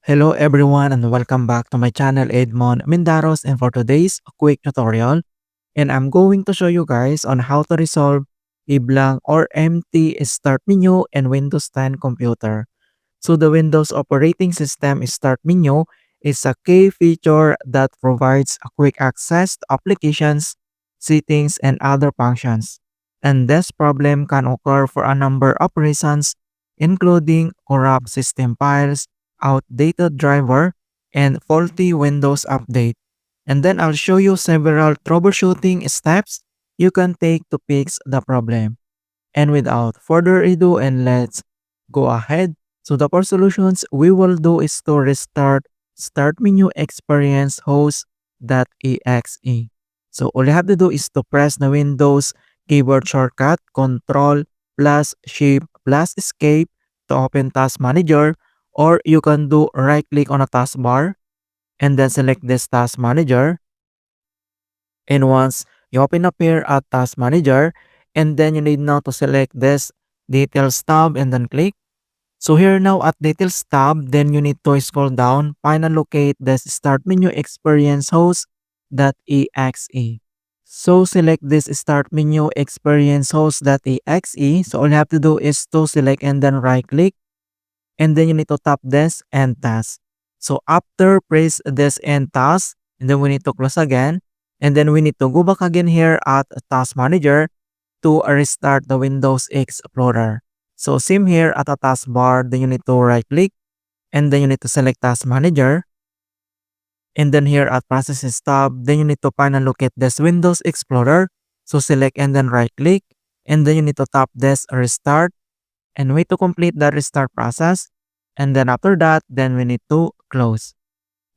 Hello everyone and welcome back to my channel Edmund Mindaros, and for today's quick tutorial, and I'm going to show you guys on how to resolve a blank or empty start menu in Windows 10 computer. So the Windows operating system start menu is a key feature that provides a quick access to applications, settings, and other functions. And this problem can occur for a number of reasons, including corrupt system files, outdated driver, and faulty Windows update. And then I'll show you several troubleshooting steps you can take to fix the problem. And without further ado, and let's go ahead. So the first solutions we will do is to restart start menu experience host.exe. So all you have to do is to press the Windows keyboard shortcut Control plus Shift plus Escape to open Task Manager, or you can do right click on a taskbar and then select this Task Manager. And once you open up here at Task Manager, and then you need now to select this Details tab and then click. So here now at Details tab, then you need to scroll down, find and locate this Start Menu Experience Host.exe. So select this Start Menu Experience Host.exe. So all you have to do is to select and then right click, and then you need to tap this End Task. So after press this End Task, and then we need to close again, and then we need to go back again here at Task Manager to restart the Windows Explorer. So same here at the taskbar, then you need to right click, and then you need to select Task Manager. And then here at Processes tab, then you need to find and locate this Windows Explorer. So select and then right click, and then you need to tap this Restart and wait to complete the restart process. And then after that, then we need to close.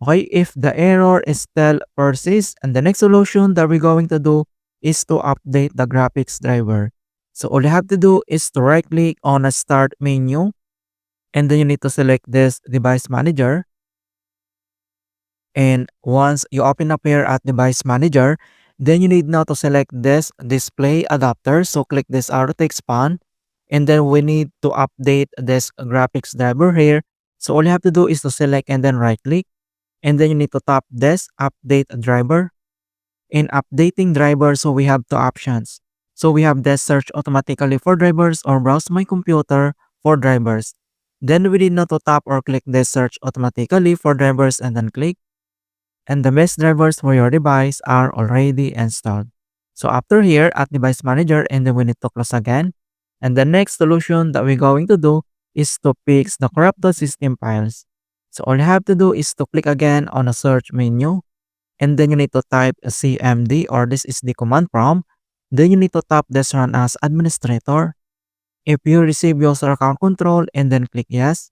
Okay, if the error is still persists, and the next solution that we're going to do is to update the graphics driver. So all you have to do is to right click on a start menu, and then you need to select this device manager. And once you open up here at device manager, then you need now to select this display adapter. So click this arrow to expand, and then we need to update this graphics driver here. So all you have to do is to select and then right click, and then you need to tap this update driver. In updating driver, so we have two options. So we have this search automatically for drivers or browse my computer for drivers. Then we need not to tap or click this search automatically for drivers and then click. And the best drivers for your device are already installed. So after here at device manager, and then we need to close again. And the next solution that we're going to do is to fix the corrupted system files. So all you have to do is to click again on a search menu, and then you need to type cmd, or this is the command prompt. Then you need to tap this Run as Administrator. If you receive user account control, and then click Yes.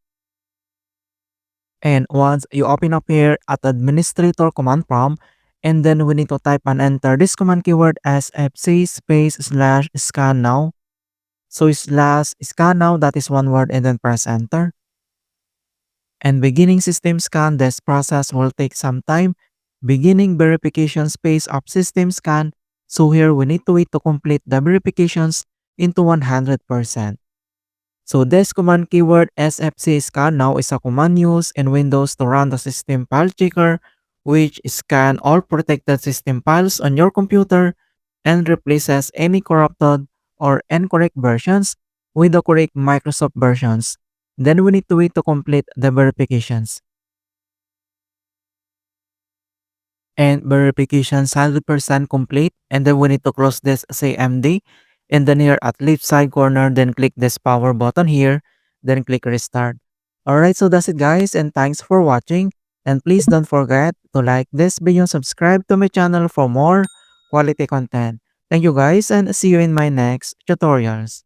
And once you open up here at Administrator command prompt, and then we need to type and enter this command keyword sfc /scan now. So /scan now, that is one word, and then press enter. And beginning system scan, this process will take some time. Beginning verification space of system scan. So here we need to wait to complete the verifications into 100%. So this command keyword sfc scan now is a command used in Windows to run the system file checker, which scan all protected system files on your computer and replaces any corrupted or incorrect versions with the correct Microsoft versions. Then we need to wait to complete the verifications. And verifications 100% complete, and then we need to close this CMD, and then here at left side corner, then click this power button here, then click restart. Alright, so that's it guys, and thanks for watching, and please don't forget to like this video, subscribe to my channel for more quality content. Thank you guys, and see you in my next tutorials.